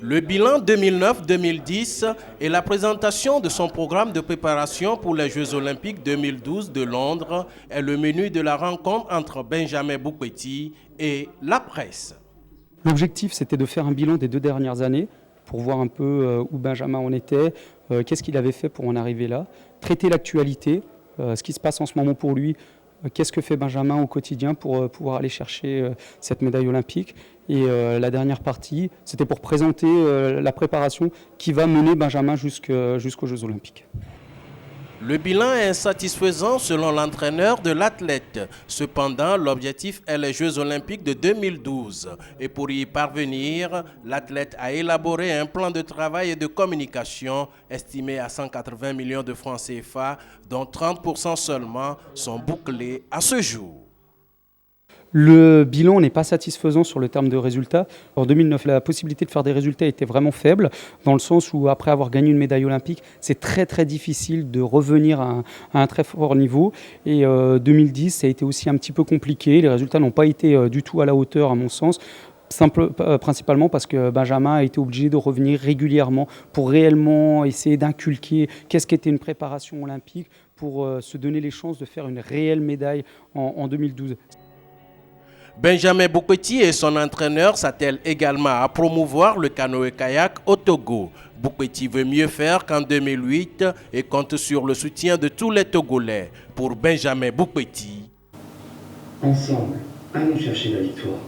Le bilan 2009-2010 et la présentation de son programme de préparation pour les Jeux Olympiques 2012 de Londres est le menu de la rencontre entre Benjamin Bouquety et la presse. L'objectif, c'était de faire un bilan des 2 dernières années pour voir un peu où Benjamin en était, qu'est-ce qu'il avait fait pour en arriver là, traiter l'actualité, ce qui se passe en ce moment pour lui, qu'est-ce que fait Benjamin au quotidien pour pouvoir aller chercher cette médaille olympique. Et la dernière partie, c'était pour présenter la préparation qui va mener Benjamin jusqu'aux Jeux Olympiques. Le bilan est insatisfaisant selon l'entraîneur de l'athlète. Cependant, l'objectif est les Jeux Olympiques de 2012. Et pour y parvenir, l'athlète a élaboré un plan de travail et de communication estimé à 180 millions de francs CFA, dont 30% seulement sont bouclés à ce jour. Le bilan n'est pas satisfaisant sur le terme de résultats. En 2009, la possibilité de faire des résultats était vraiment faible, dans le sens où après avoir gagné une médaille olympique, c'est très très difficile de revenir à un très fort niveau. Et 2010, ça a été aussi un petit peu compliqué. Les résultats n'ont pas été du tout à la hauteur, à mon sens. Principalement parce que Benjamin a été obligé de revenir régulièrement pour réellement essayer d'inculquer qu'est-ce qu'était une préparation olympique pour se donner les chances de faire une réelle médaille en 2012. Benjamin Bouquety et son entraîneur s'attellent également à promouvoir le canoë-kayak au Togo. Bouquety veut mieux faire qu'en 2008 et compte sur le soutien de tous les Togolais. Pour Benjamin Bouquety, ensemble, allons chercher la victoire.